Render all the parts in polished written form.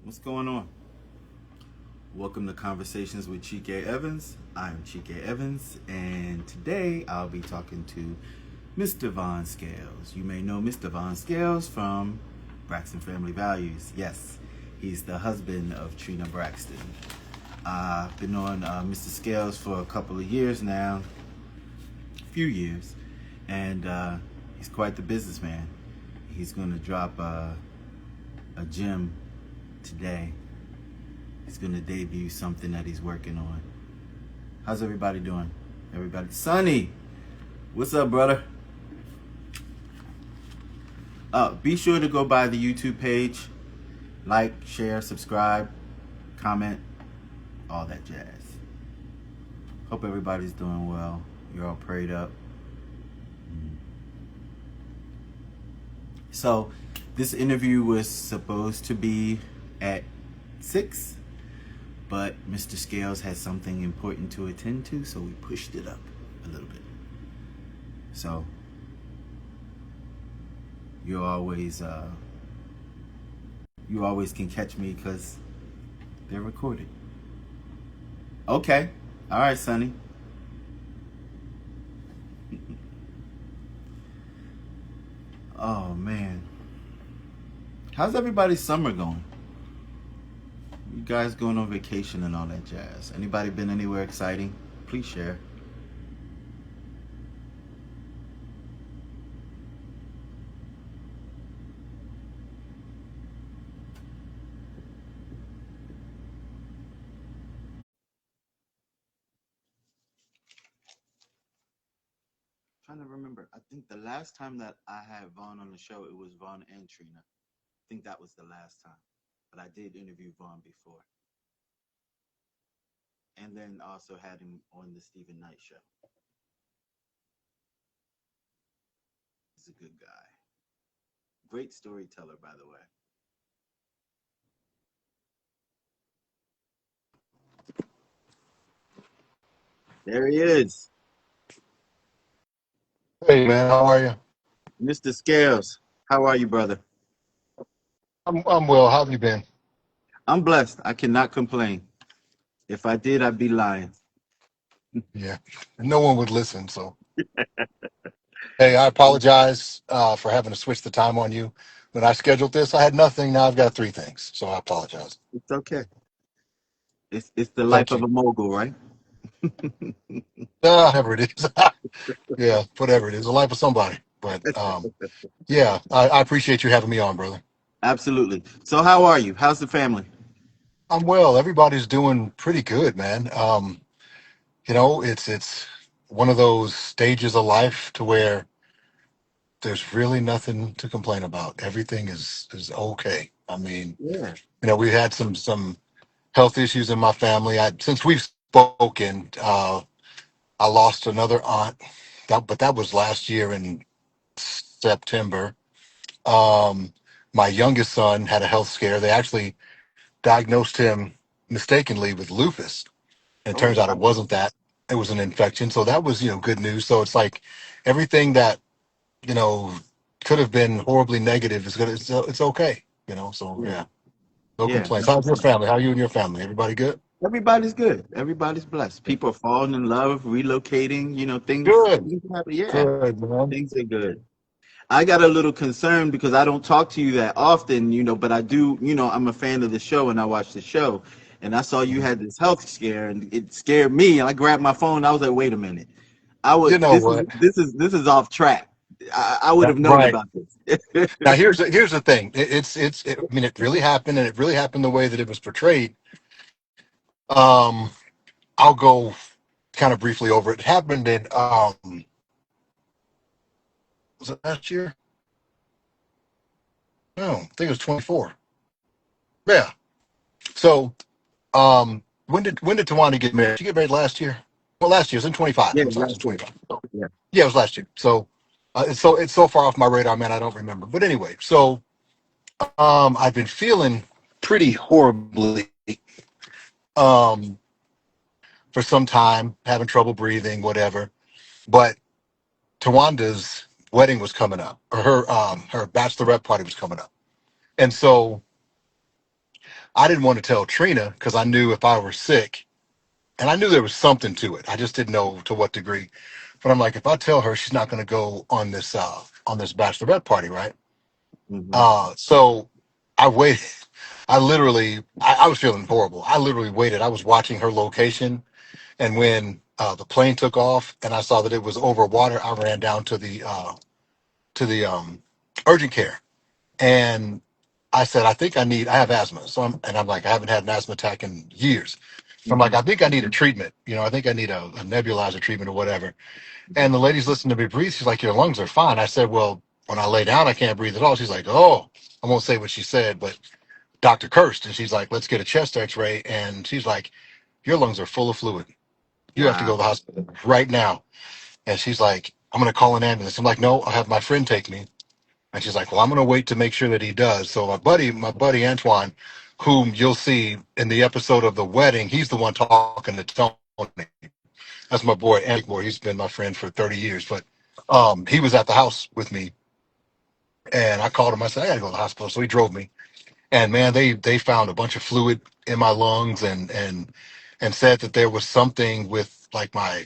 What's going on? Welcome to Conversations with Chike Evans. I'm Chike Evans, and today I'll be talking to Mr. Von Scales. You may know Mr. Von Scales from Braxton Family Values. Yes, he's the husband of Trina Braxton. I've been on Mr. Scales for a couple of years now, a few years, and he's quite the businessman. He's going to drop a gem today. He's going to debut something that he's working on. How's everybody doing? Everybody? Sonny, what's up, brother? Be sure to go by the YouTube page. Like, share, subscribe, comment, all that jazz. Hope everybody's doing well. You're all prayed up. So, this interview was supposed to be at 6, but Mr. Scales had something important to attend to, so we pushed it up a little bit. So, you always can catch me because they're recorded. Okay. All right, Sonny. Oh, man. How's everybody's summer going? You guys going on vacation and all that jazz. Anybody been anywhere exciting? Please share. Trying to remember. I think the last time that I had Vaughn on the show, it was Vaughn and Trina. I think that was the last time. But I did interview Vaughn before. And then also had him on the Stephen Knight show. He's a good guy. Great storyteller, by the way. There he is, Hey man, how are you? Mr. Scales. How are you, brother? I'm well. How have you been? I'm blessed. I cannot complain. If I did, I'd be lying. Yeah, no one would listen. So hey, I apologize for having to switch the time on you. When I scheduled this, I had nothing. Now I've got three things. So I apologize. It's okay. It's the life Thank of you. a mogul, right? Whatever it is. Yeah, whatever it is, the life of somebody. But yeah, I appreciate you having me on, brother. Absolutely. So how are you? How's the family? I'm well. Everybody's doing pretty good, man. It's one of those stages of life to where there's really nothing to complain about. Everything is okay. I mean, Yeah. we had some health issues in my family. Since we've spoken, I lost another aunt, but that was last year in September. Um, my youngest son had a health scare. They actually diagnosed him mistakenly with lupus. And it Oh turns out it wow. wasn't that. It was an infection. So that was, good news. So it's like everything that, you know, could have been horribly negative is good. It's okay. So Yeah. yeah, no Yeah. complaints. No, How's it's your not. family? How are you and your family? Everybody good? Everybody's good. Everybody's blessed. People are falling in love, relocating. Good. Things happen. Yeah, Good, man. things are good. I got a little concerned because I don't talk to you that often, but I do. I'm a fan of the show and I watch the show, and I saw you Mhm. had this health scare and it scared me. And I grabbed my phone. And I was like, wait a minute. You know what? This is off track. I would have known Right. about this. Now here's the thing. I mean, it really happened, and it really happened the way that it was portrayed. Um, I'll go kind of briefly over it. It happened in was it last year? No, I think it was 24. Yeah. So when did Tawani get married? She get married last year. Well, last year it was in 25. Yeah, I'm sorry, it was last in year. 25. So, Yeah. yeah, it was last year. So it's so far off my radar, man. I don't remember. But anyway, so I've been feeling pretty horribly um, for some time, having trouble breathing, whatever. But Tawanda's wedding was coming up, or her bachelorette party was coming up, and so I didn't want to tell Trina because I knew if I were sick, and I knew there was something to it. I just didn't know to what degree. But I'm like, if I tell her, she's not going to go on this bachelorette party, right? Mm-hmm. So I waited. I was feeling horrible. I literally waited. I was watching her location, and when the plane took off, and I saw that it was over water, I ran down to the urgent care, and I said, I think I have asthma. I'm like, I haven't had an asthma attack in years. So I'm like, Mm-hmm. I think I need a treatment. I think I need a nebulizer treatment or whatever. And the lady's listening to me breathe. She's like, your lungs are fine. I said, well, when I lay down, I can't breathe at all. She's like, oh, I won't say what she said, but Dr. Kirst. And she's like, let's get a chest x-ray. And she's like, your lungs are full of fluid. You have to go to Wow. the hospital right now. And she's like, I'm going to call an ambulance. I'm like, no, I'll have my friend take me. And she's like, well, I'm going to wait to make sure that he does. So my buddy Antoine, whom you'll see in the episode of the wedding, he's the one talking to Tony. That's my boy, Andy boy. He's been my friend for 30 years. But he was at the house with me, and I called him. I said, I got to go to the hospital. So he drove me. And man, they found a bunch of fluid in my lungs, and said that there was something with like my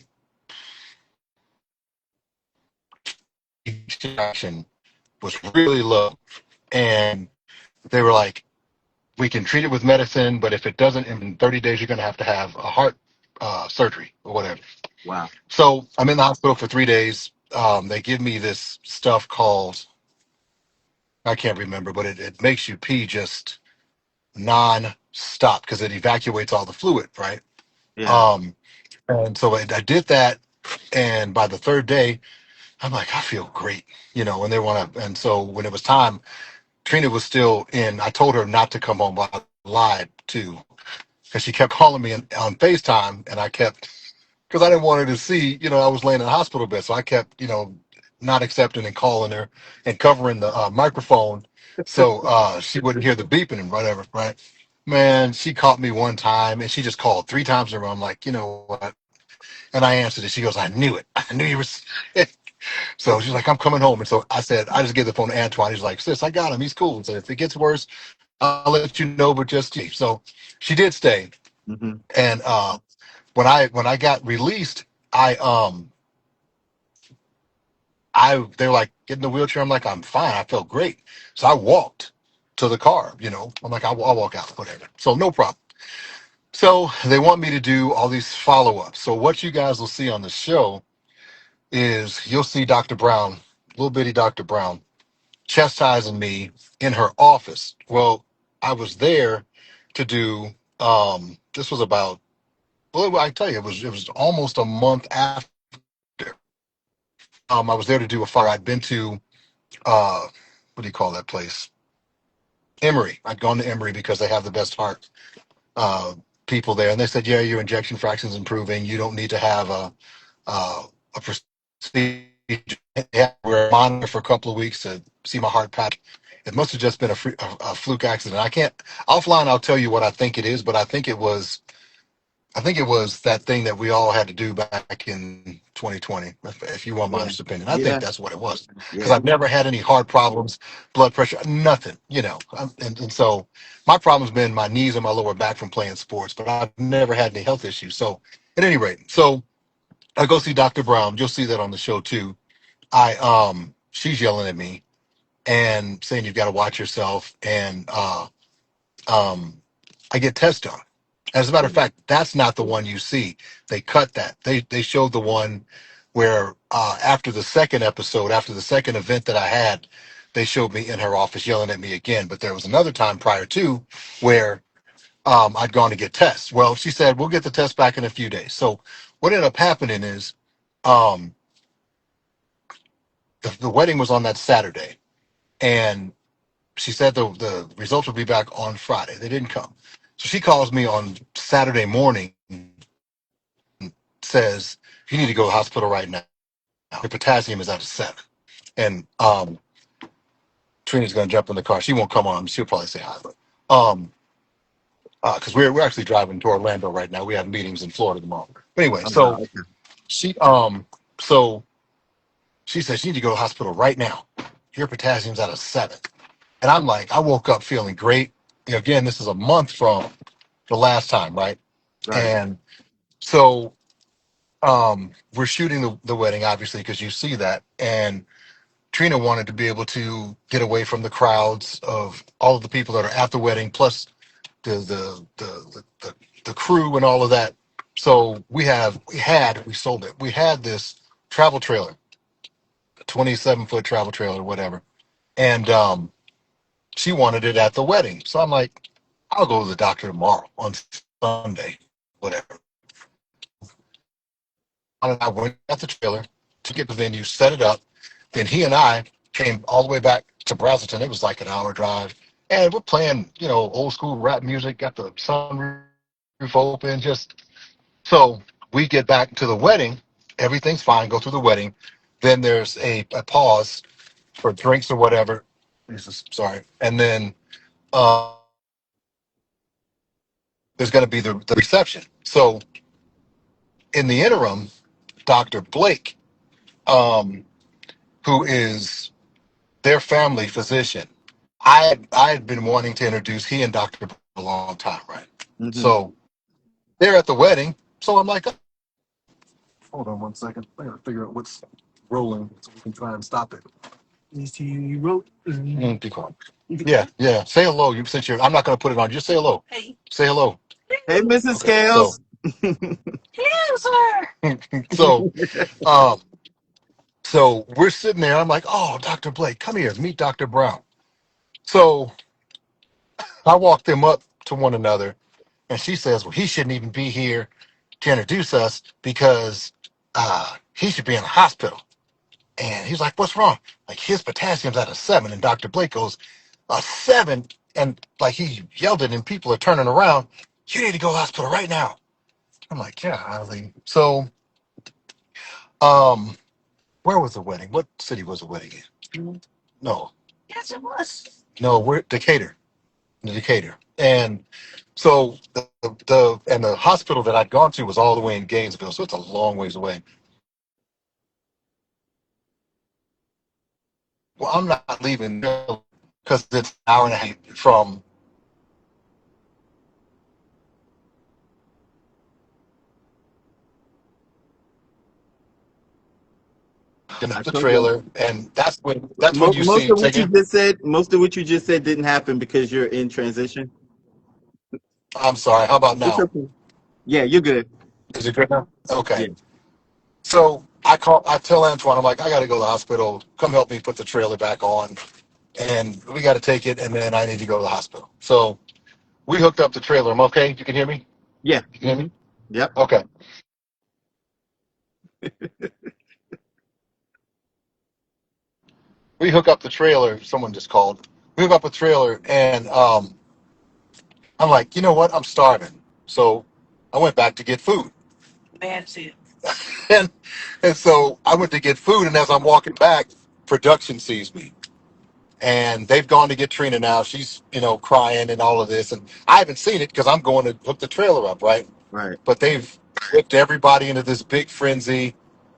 ejection was really low. And they were like, we can treat it with medicine, but if it doesn't, in 30 days, you're going to have a heart surgery or whatever. Wow. So I'm in the hospital for 3 days. They give me this stuff called, I can't remember, but it makes you pee just non-stop because it evacuates all the fluid, right? Yeah. Um, and so I did that. And by the third day, I'm like, I feel great, and they want to. And so when it was time, Trina was still in. I told her not to come home, but I lied too because she kept calling me on FaceTime, and I kept because I didn't want her to see, I was laying in a hospital bed, so I kept, not accepting and calling her and covering the microphone so she wouldn't hear the beeping and whatever, right? Man, she caught me one time and she just called 3 times in a row. I'm like, you know what? And I answered it. She goes, I knew it. I knew you were sick. So she's like, I'm coming home. And so I said, I just gave the phone to Antoine. He's like, sis, I got him. He's cool. So if it gets worse, I'll let you know, but just stay. So she did stay. Mm-hmm. And when I got released, I they're like, get in the wheelchair. I'm like, I'm fine. I felt great. So I walked to the car. I'm like, I'll walk out, whatever. So no problem. So they want me to do all these follow-ups. So what you guys will see on the show is you'll see Dr. Brown, little bitty Dr. Brown, chastising me in her office. Well, I was there to do this was about, well, I tell you, it was almost a month after. I was there to do a fire. I'd been to what do you call that place? Emory. I'd gone to Emory because they have the best heart uh, people there, and they said, "Yeah, your injection fraction's improving. You don't need to have a procedure. We're monitor for a couple of weeks to see my heart pattern. It must have just been a fluke accident. I can't offline. I'll tell you what I think it is, but I think it was that thing that we all had to do back in 2020. If you want my Yeah. honest opinion, I think Yeah. that's what it was because Yeah. I've never had any heart problems, blood pressure, nothing. And so my problem's been my knees and my lower back from playing sports, but I've never had any health issues. So at any rate, so I go see Dr. Brown. You'll see that on the show too. She's yelling at me and saying you've got to watch yourself, and um, I get tests done. As a matter of Yeah. fact, that's not the one you see. They cut that. They showed the one where after the second episode, after the second event that I had, they showed me in her office yelling at me again. But there was another time prior to where I'd gone to get tests. Well, she said we'll get the test back in a few days. So what ended up happening is um, the wedding was on that Saturday, and she said the results would be back on Friday. They didn't come. So she calls me on Saturday morning, says, you need to go to the hospital right now. Your potassium is at a 7. And Trina's going to jump in the car. She won't come on. She'll probably say hi. But because we're actually driving to Orlando right now. We have meetings in Florida tomorrow. But anyway, Oh, wow. so Okay. she so she says you need to go to the hospital right now. Your potassium's at a 7. And I'm like, I woke up feeling great. again, this is a month from the last time, right? Right. And so we're shooting the wedding, obviously, because you see that. And Trina wanted to be able to get away from the crowds of all of the people that are at the wedding, plus the crew and all of that. So we sold it. We had this travel trailer, 27-foot travel trailer, whatever. And she wanted it at the wedding. So I'm like, I'll go to the doctor tomorrow on Sunday, whatever. And I went at the trailer to get the venue, set it up. Then he and I came all the way back to Brazelton. It was like an hour drive. And we're playing, old school rap music, got the sunroof open, just so we get back to the wedding. Everything's fine, go through the wedding. Then there's a pause for drinks or whatever. Sorry. And then there's going to be the reception. So in the interim, Dr. Blake, um, who is their family physician, I had been wanting to introduce he and Dr. a long time, right? Mm-hmm. So they're at the wedding. So I'm like, hold on one second. I gotta figure out what's rolling so we can try and stop it. You wrote. Be quiet. Yeah, yeah. Say hello. You since you're. I'm not gonna put it on. Just say hello. Hey. Say hello. Hey, Mrs. Okay. So. Scales. Hello, sir. So, um, so we're sitting there. I'm like, oh, Dr. Blake, come here, meet Dr. Brown. So I walked them up to one another, and she says, well, he shouldn't even be here to introduce us because he should be in the hospital. And he's like, what's wrong? Like his potassium's at a 7. And Dr. Blake goes, a 7? And like he yelled it and people are turning around. You need to go to the hospital right now. I'm like, yeah, Eileen. So um, where was the wedding? What city was the wedding in? No. Yes, it was. No, we're Decatur. Decatur. And so the hospital that I'd gone to was all the way in Gainesville, so it's a long ways away. Well, I'm not leaving because it's an hour and a half from I the told you. trailer, and that's when you Most see. of Say what you again. just said, most of what you just said didn't happen because you're in transition. I'm sorry. How about It's now? okay. Yeah, you're good. Is it good now? Okay. Yeah. So I tell Antoine, I'm like, I got to go to the hospital. Come help me put the trailer back on, and we got to take it, and then I need to go to the hospital. So we hooked up the trailer. I'm okay. You can hear me. Yeah. You can hear Hmm. me. Yep. Okay. We hook up the trailer. Someone just called. We hook up a trailer, and I'm like, you know what? I'm starving. So I went back to get food. That's it. and and so I went to get food, and as I'm walking back, production sees me, and they've gone to get Trina now. She's crying and all of this, and I haven't seen it because I'm going to hook the trailer up, right? Right. But they've whipped everybody into this big frenzy,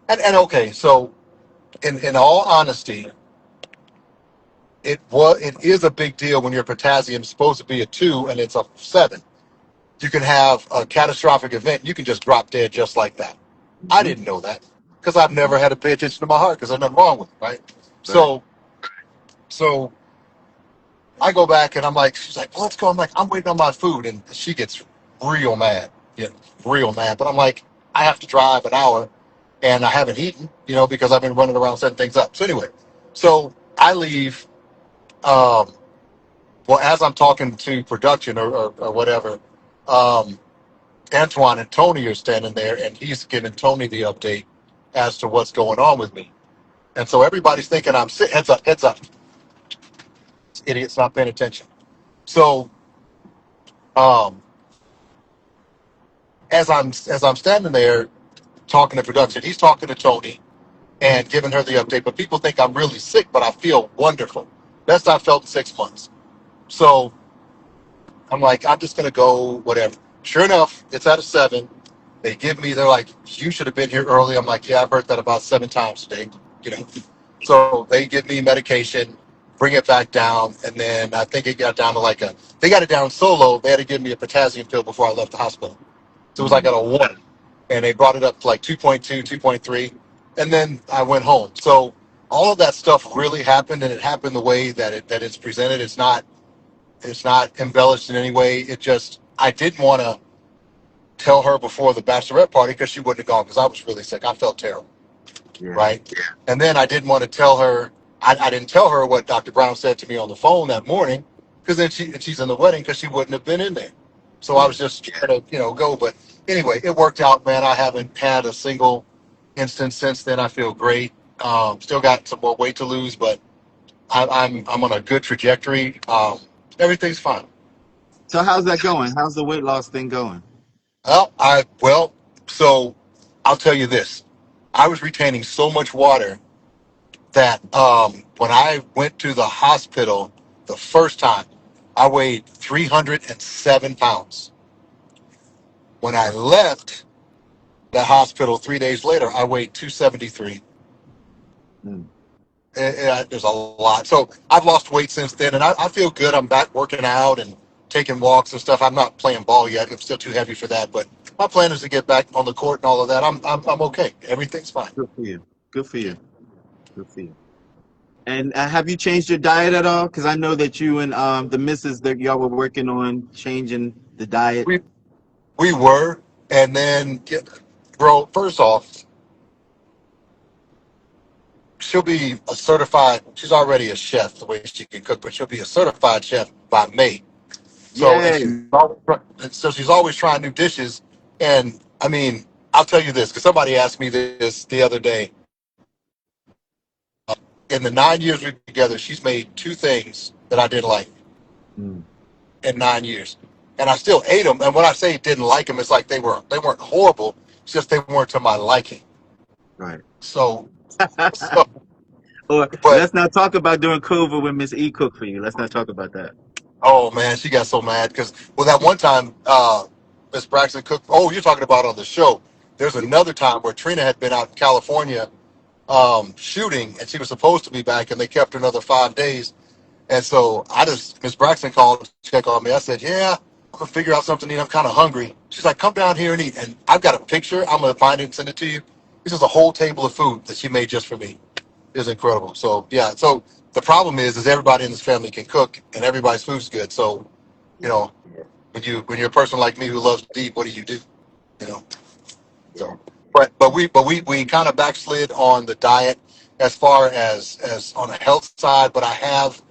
and okay, so in all honesty, it is a big deal when your potassium is supposed to be a 2 and it's a 7. You can have a catastrophic event. You can just drop dead just like that. I Hmm. didn't know that because I've never had to pay attention to my heart because there's nothing wrong with it, right? Right. So I go back and I'm like, she's like, well, let's go. I'm like, I'm waiting on my food, and she gets real mad, yeah, real mad. But I'm like, I have to drive an hour, and I haven't eaten, because I've been running around setting things up. So anyway, so I leave. Um, well, as I'm talking to production or whatever, um, Antoine and Tony are standing there, and he's giving Tony the update as to what's going on with me. And so everybody's thinking I'm sick. Heads up, idiots not paying attention. So um, as I'm standing there talking to production, he's talking to Tony and giving her the update. But people think I'm really sick, but I feel wonderful. Best I've felt in 6 months. So I'm like, I'm just gonna go, whatever. Sure enough, it's at a 7. They're like, you should have been here early. I'm like, yeah, I've heard that about 7 times today. You know. So they give me medication, bring it back down, and then I think it got down to like a. They got it down so low they had to give me a potassium pill before I left the hospital. So it was like Mm. at a 1, and they brought it up to like 2.2, 2.3, and then I went home. So all of that stuff really happened, and it happened the way that it's presented. It's not embellished in any way. It just I didn't want to tell her before the bachelorette party because she wouldn't have gone because I was really sick. I felt terrible, Yeah. right? And then I didn't want to tell her. I didn't tell her what Dr. Brown said to me on the phone that morning because then she's in the wedding because she wouldn't have been in there. So I Yeah. was just trying to go. But anyway, it worked out, man. I haven't had a single instance since then. I feel great. Still got some more weight to lose, but I'm on a good trajectory. Everything's fine. So how's that going? How's the weight loss thing going? So I'll tell you this. I was retaining so much water that when I went to the hospital the first time, I weighed 307 pounds. When I left the hospital 3 days later, I weighed 273. Mm. There's a lot. So I've lost weight since then, and I feel good. I'm back working out and taking walks and stuff. I'm not playing ball yet. I'm still too heavy for that, but my plan is to get back on the court and all of that. I'm okay. Everything's fine. Good for you. Good for you. Good for you. And have you changed your diet at all? Because I know that you and the missus that y'all were working on changing the diet. We we were, and then, bro. First off, she'll be a certified. She's already a chef the way she can cook, but she'll be a certified chef by May. So and Yes. she's always trying new dishes. And I mean, I'll tell you this because somebody asked me this the other day. In the 9 years we've been together, she's made two things that I didn't like Mm. in 9 years, and I still ate them. And when I say didn't like them, it's like they weren't horrible. It's just they weren't to my liking. Right. So so, Or but let's not talk about during COVID when Miss E cooked for you. Let's not talk about that. oh man, she got so mad because that one time Miss Braxton cooked. Oh, you're talking about on the show. There's Yeah. another time where Trina had been out in California shooting, and she was supposed to be back, and they kept her another 5 days. And so Miss Braxton called to check on me. I said, "Yeah, I'm gonna figure out something to eat. I'm kind of hungry." She's like, "Come down here and eat." And I've got a picture. I'm gonna find it and send it to you. This is a whole table of food that she made just for me. It was incredible. So yeah. So the problem is everybody in this family can cook, and everybody's food's good. So you know, when you're a person like me who loves to eat, what do you do? You know. Yeah. So, but we kind of backslid on the diet as far as on the health side. But I have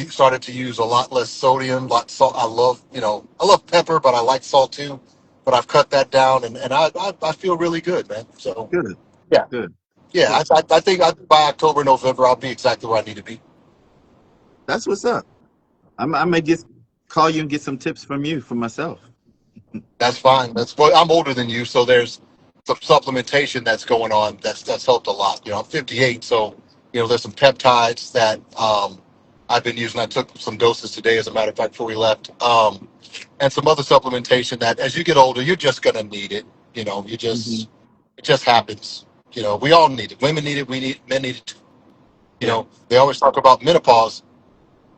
started to use a lot less sodium, lot salt. I love pepper, but I like salt too. But I've cut that down, and I feel really good, man. So Good. yeah, Good. yeah. Good. I think by October, November, I'll be exactly where I need to be. That's what's up. I may just call you and get some tips from you for myself. That's fine. I'm older than you, so there's some supplementation that's going on. That's helped a lot. I'm 58, so there's some peptides that I've been using. I took some doses today, as a matter of fact, before we left, and some other supplementation that, as you get older, you're just gonna need it. Hmm. It just happens. We all need it. Women need it. We need men need it too. Yeah. They always talk about menopause,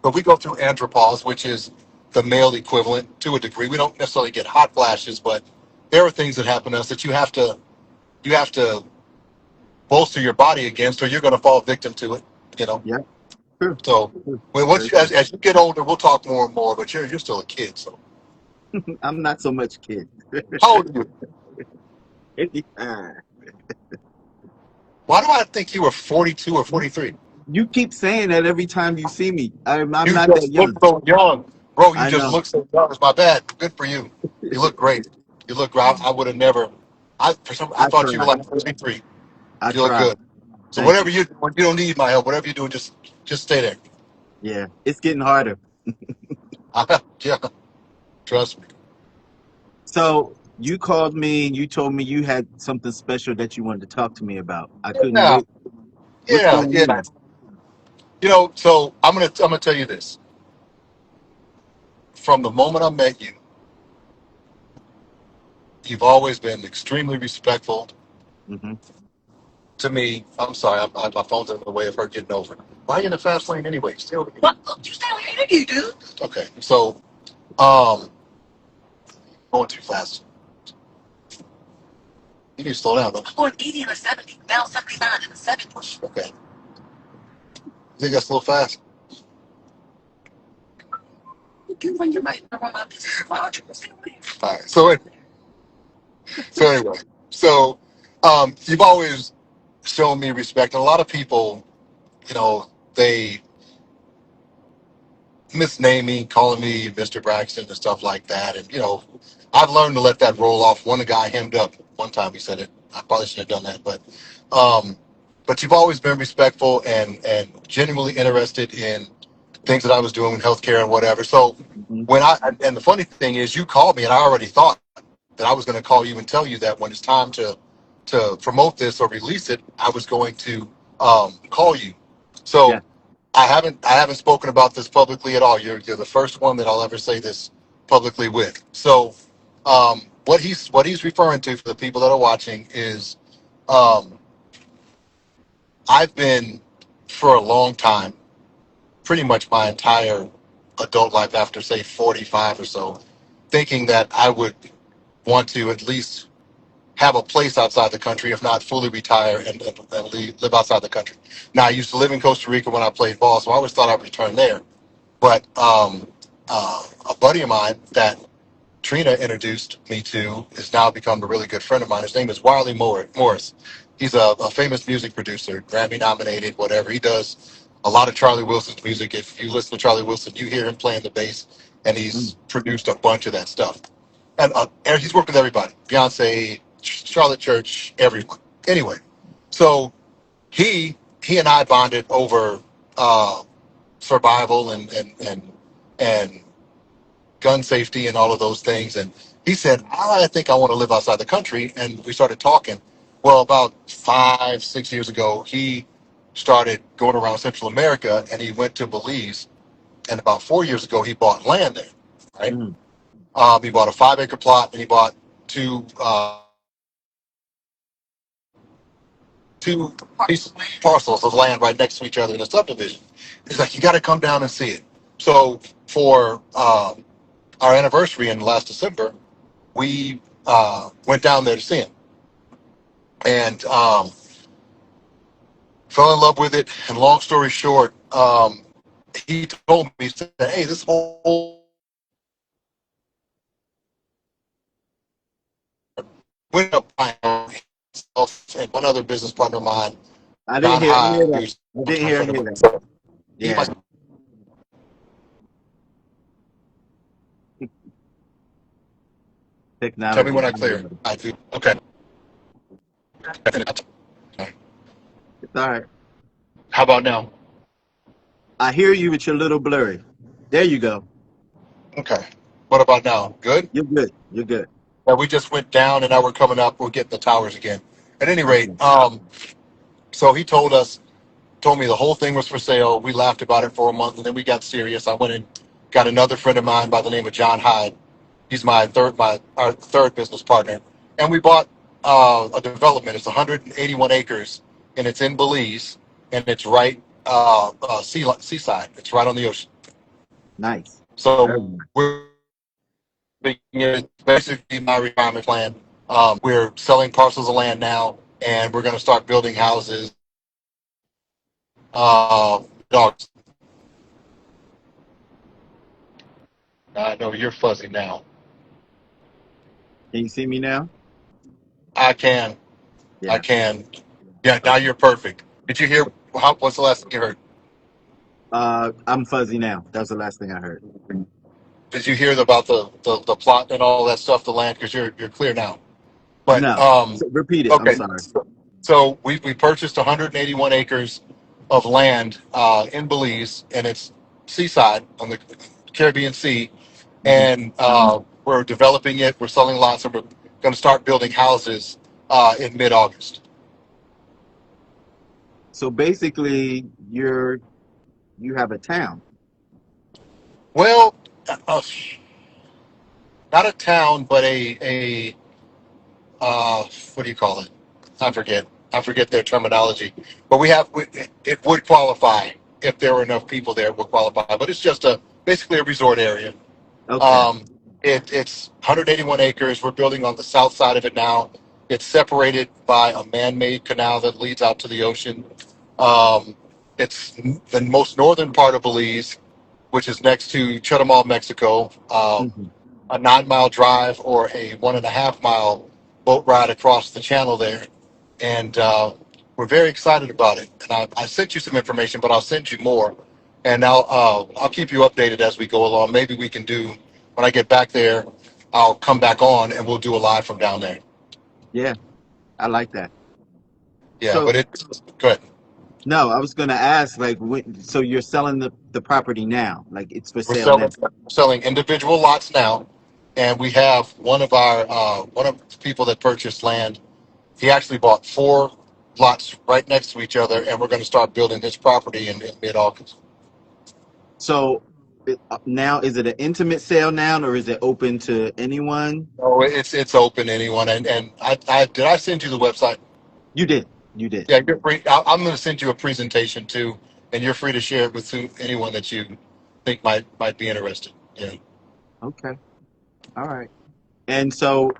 but we go through andropause, which is the male equivalent to a degree. We don't necessarily get hot flashes, but there are things that happen to us that you have to bolster your body against, or you're going to fall victim to it. You know. Yeah. True. So, True. once Very true. as you get older, we'll talk more and more. But you're still a kid. So, I'm not so much kid. how old are you? Ah. Why do I think you were 42 or 43? You keep saying that every time you see me. I'm You not that just look young. so young, bro. You I just know. look so young. It's my bad. Good for you. You look great. You look great. I would have never. I I thought you were try. like 43. I You look try. good. So Thank whatever you. when you don't need my help, whatever you do, just stay there. Yeah. It's getting harder. Yeah, trust me. So you called me and you told me you had something special that you wanted to talk to me about. I couldn't Yeah, wait. What's yeah, going yeah. on? So I'm gonna tell you this. From the moment I met you, you've always been extremely respectful, Hmm. to me. I'm sorry, my phone's in the way of her getting over. Why are you in the fast lane anyway? Stay over here. What? You stay over here, you do. Okay, so going too fast. You need to slow down. Though. I'm going 80 and a 70. Now 79 and a 70. Okay. You think that's a little fast? You when you might run my business. Why don't you stay over here? All right. So anyway, so you've always shown me respect, and a lot of people, they misname me, calling me Mr. Braxton and stuff like that. And, I've learned to let that roll off. One guy hemmed up one time, he said it. I probably shouldn't have done that. Um, but you've always been respectful and genuinely interested in things that I was doing in healthcare and whatever. So Mm-hmm. and the funny thing is you called me and I already thought that I was going to call you and tell you that when it's time to promote this or release it, I was going to call you. Yeah. So I haven't spoken about this publicly at all. You're the first one that I'll ever say this publicly with. So what he's referring to for the people that are watching is um, I've been for a long time, pretty much my entire adult life after say 45 or so, thinking that I would want to at least have a place outside the country, if not fully retire and live outside the country. Now, I used to live in Costa Rica when I played ball, so I always thought I'd return there. But a buddy of mine that Trina introduced me to has now become a really good friend of mine. His name is Wiley Morris. He's a famous music producer, Grammy nominated, whatever. He does a lot of Charlie Wilson's music. If you listen to Charlie Wilson, you hear him playing the bass, and he's produced a bunch of that stuff. And he's worked with everybody, Beyonce, Charlotte Church, everyone. Anyway, so he and I bonded over survival and gun safety and all of those things. And he said, I think I want to live outside the country. And we started talking. Well, about 5, 6 years ago, he started going around Central America and he went to Belize. And about 4 years ago, he bought land there, right? Mm. He bought a 5 acre plot and he bought two parcels of land right next to each other in a subdivision. He's like, you got to come down and see it. So for our anniversary in last December, we went down there to see him and fell in love with it. And long story short, he told me, he said, hey, this whole went up by himself and one other business partner of mine, I didn't John hear any Hyde, of that. who's I a didn't hear friend of any of mine. that. So he Yeah. must tell me Technology. when I clear. I do. Okay. It's all right. How about now? I hear you, but you're a little blurry. There you go. Okay. What about now? Good? You're good. You're good. Yeah, we just went down and now we're coming up. We're getting the towers again. At any rate, Okay. so he told me the whole thing was for sale. We laughed about it for a month and then we got serious. I went and got another friend of mine by the name of John Hyde. He's our third business partner. And we bought a development. It's 181 acres and it's in Belize and it's right seaside. It's right on the ocean. Nice. Very So nice. we're basically my retirement plan. We're selling parcels of land now, and we're going to start building houses. Dogs. I know you're fuzzy now. Can you see me now? I can. I Yeah. can. Yeah. Now Okay. you're perfect. Did you hear? What's the last thing you heard? I'm fuzzy now. That was the last thing I heard. Did you hear about the plot and all that stuff, the land? Because you're clear now. But No. So repeat it. I'm okay. sorry. So we purchased 181 acres of land in Belize, and it's seaside on the Caribbean Sea. Hmm. And we're developing it. We're selling lots, and we're going to start building houses in mid-August. So basically, you have a town. Well, uh, not a town, but a what do you call it? I forget. I forget their terminology, but it would qualify if there were enough people there. It would qualify, but it's just a basically a resort area. Okay. Um, it's 181 acres. We're building on the south side of it now. It's separated by a man-made canal that leads out to the ocean. Um, it's the most northern part of Belize, which is next to Chetumal, Mexico. Hmm. A 9 mile drive or a 1.5 mile boat ride across the channel there. And we're very excited about it. And I sent you some information, but I'll send you more. And I'll keep you updated as we go along. Maybe we can do, when I get back there, I'll come back on and we'll do a live from down there. Yeah, I like that. Yeah, So but it's good. no, I was going to ask, like, so you're selling the property now, like it's for We're sale now. selling individual lots now. And we have one of the people that purchased land. He actually bought 4 lots right next to each other, and we're going to start building his property in mid-August. So now, is it an intimate sale now, or is it open to anyone? Oh, it's open to anyone. And I did I send you the website? You did. You did. Yeah, you're free. I'm going to send you a presentation too, and you're free to share it with anyone that you think might be interested. Yeah. Okay. All right. And so,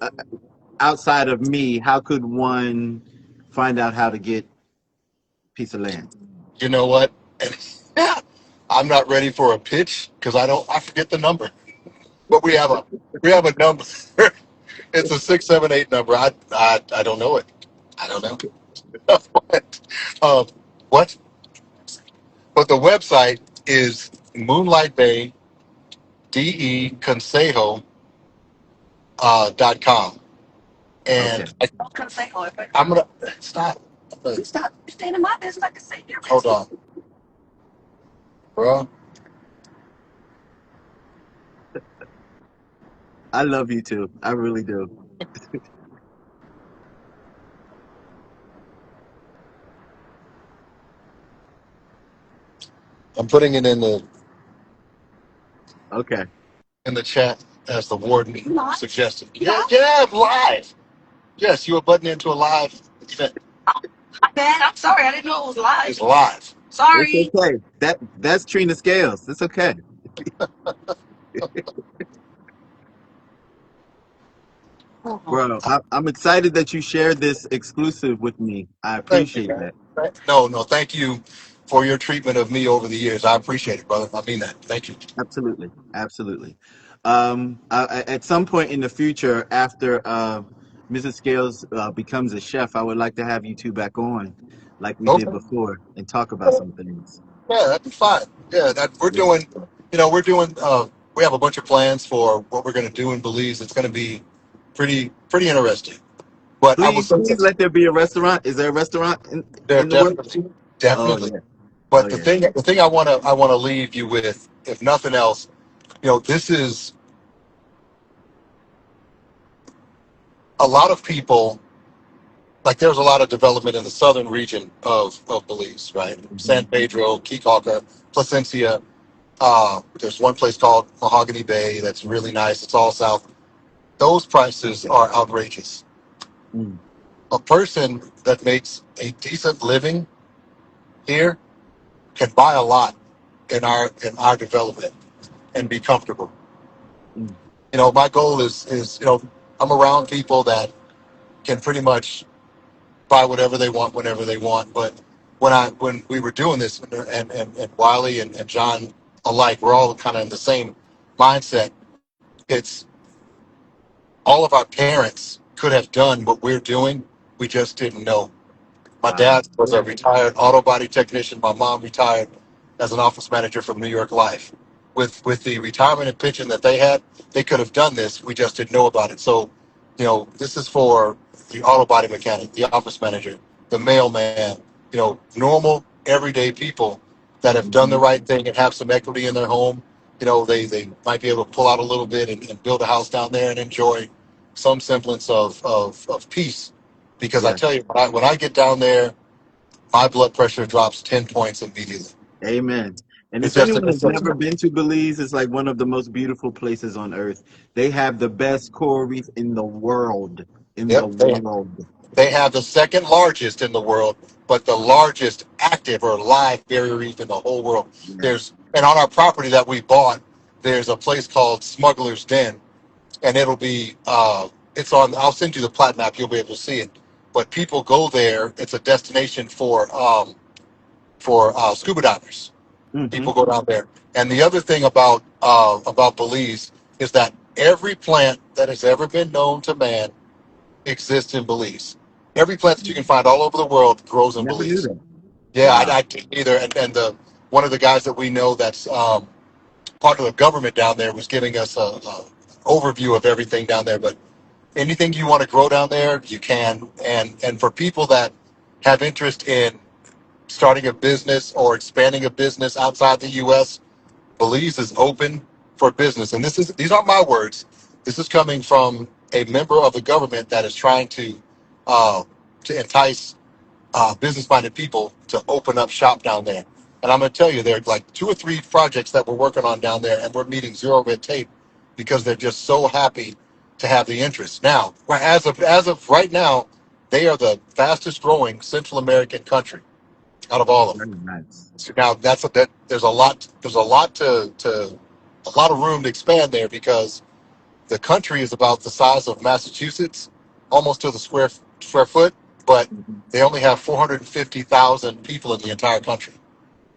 outside of me, how could one find out how to get a piece of land? You know what? And I'm not ready for a pitch because I forget the number, but we have a number. It's a 678 number. I don't know it. I don't know. What? What? But the website is Moonlight Bay de Consejo .com. Okay. And I'm gonna stop. Stop staying in my business. I can say your business. Hold on, bro. I love you too. I really do. I'm putting it Okay. in the chat as the warden suggested. Yeah, yeah, I'm live. Yes, you were butting into a live event. Man, I'm sorry. I didn't know it was live. It's live. It's Sorry. okay. That's Trina Scales. It's okay. Bro, I'm excited that you shared this exclusive with me. I Thank you, appreciate man. that. No, no, thank you for your treatment of me over the years. I appreciate it, brother. I mean that. Thank you. Absolutely. Absolutely. At some point in the future, after Mrs. Scales becomes a chef, I would like to have you two back on like we did Okay. before and talk about some things. Yeah, that'd be fine. Yeah, that we're Yeah. doing. We're doing. We have a bunch of plans for what we're going to do in Belize. It's going to be pretty interesting. But I Please, was please let there be a restaurant. Is there a restaurant there in the works? definitely, Oh definitely. yeah. Oh But yeah. the thing I want to leave you with, if nothing else, this is a lot of people. Like there's a lot of development in the southern region of Belize, right? Hmm. San Pedro, Kikauka, Placencia. There's one place called Mahogany Bay that's really nice. It's all south. Those prices are outrageous. Mm. A person that makes a decent living here can buy a lot in our development and be comfortable. Mm. My goal is I'm around people that can pretty much buy whatever they want whenever they want. But when we were doing this, and Wiley and John alike, we're all kind of in the same mindset. It's all of our parents could have done what we're doing. We just didn't know. My Wow. dad was a retired auto body technician. My mom retired as an office manager from New York Life. With the retirement and pension that they had, they could have done this. We just didn't know about it. So, this is for the auto body mechanic, the office manager, the mailman, normal everyday people that have done the Hmm. right thing and have some equity in their home. They might be able to pull out a little bit and build a house down there and enjoy some semblance of peace, because I Yeah. tell you, when I get down there, my blood pressure drops 10 points immediately. Amen. And It's if just, anyone has it's just never been to Belize, it's like one of the most beautiful places on earth. They have the best coral reef in the world. In the yep. world. They have the second largest in the world, but the largest active or live barrier reef in the whole world. Yeah. And on our property that we bought, there's a place called Smuggler's Den, and it'll be it's on. I'll send you the plat map. You'll be able to see it. But people go there. It's a destination for scuba divers. Mm-hmm. People go down there. And the other thing about Belize is that every plant that has ever been known to man exists in Belize. Every plant that you can find all over the world grows in Never knew Belize. that. Yeah, Wow. I didn't either. And the one of the guys that we know that's part of the government down there was giving us a overview of everything down there. But anything you want to grow down there, you can. And for people that have interest in starting a business or expanding a business outside the U.S., Belize is open for business. And these aren't my words. This is coming from a member of the government that is trying uh, to entice business-minded people to open up shop down there. And I'm going to tell you, there are like 2 or 3 projects that we're working on down there, and we're meeting zero red tape because they're just so happy to have the interest. Now, as of right now, they are the fastest growing Central American country out of all of them. Very nice. So now there's a lot of room to expand there because the country is about the size of Massachusetts, almost to the square foot, but Mhm. they only have 450,000 people in the entire country.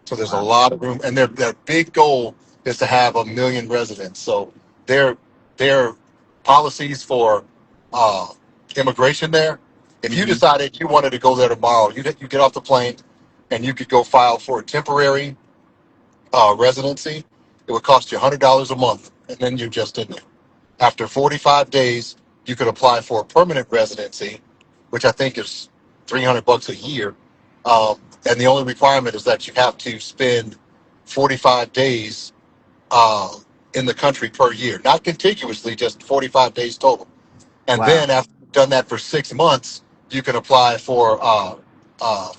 So there's a Wow. lot of room, and their big goal is to have 1 million residents. So their policies for uh, immigration there. If you Mm-hmm. decided you wanted to go there tomorrow, you get off the plane and you could go file for a temporary residency. It would cost you $100 a month, and then you're just in there. After 45 days, you could apply for a permanent residency, which I think is $300 a year. And the only requirement is that you have to spend 45 days uh, in the country per year, not contiguously, just 45 days total. And Wow. then after you've done that for 6 months, you can apply for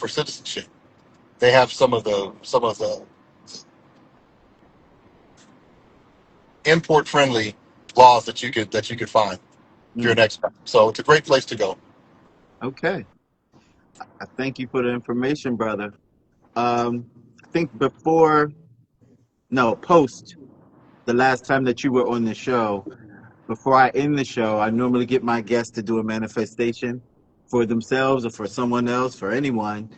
citizenship. They have some of the import friendly laws that you could find if you're Mm. an expat. So it's a great place to go. Okay. I thank you for the information, brother. I think before, no, post the last time that you were on the show, before I end the show, I normally get my guests to do a manifestation for themselves or for someone else, for anyone.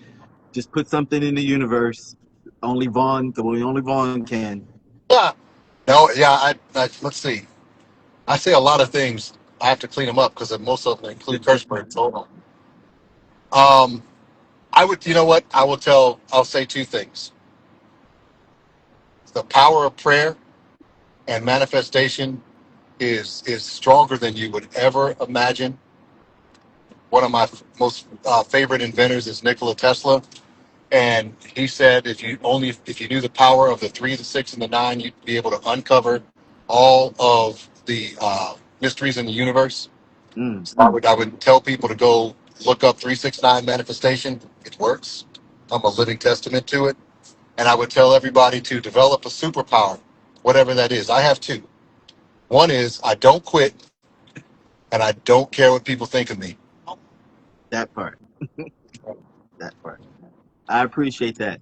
Just put something in the universe. Only Vaughn, the way only Vaughn can. Yeah. No, yeah. Let's see. I say a lot of things. I have to clean them up because most of them include curse words. Hold on. I would. You know what? I'll say 2 things. The power of prayer and manifestation is stronger than you would ever imagine. One of my most favorite inventors is Nikola Tesla, and he said if you knew the power of the 3, the 6, and the 9, you'd be able to uncover all of the mysteries in the universe. Mm. So I would tell people to go look up 369 manifestation. It works. I'm a living testament to it. And I would tell everybody to develop a superpower, whatever that is. I have 2. One is I don't quit, and I don't care what people think of me. That part. That part. I appreciate that.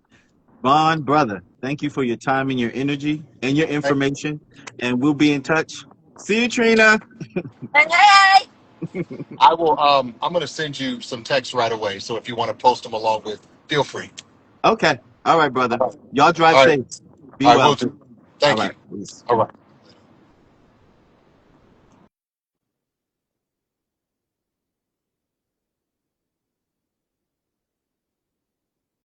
Vaughn, brother, thank you for your time and your energy and your information. And we'll be in touch. See you, Trina. I will. I'm going to send you some texts right away. So if you want to post them along with, feel free. Okay. All right, brother. All Y'all drive right. safe. Be I will well. do. All Thank you. right. Peace. All right.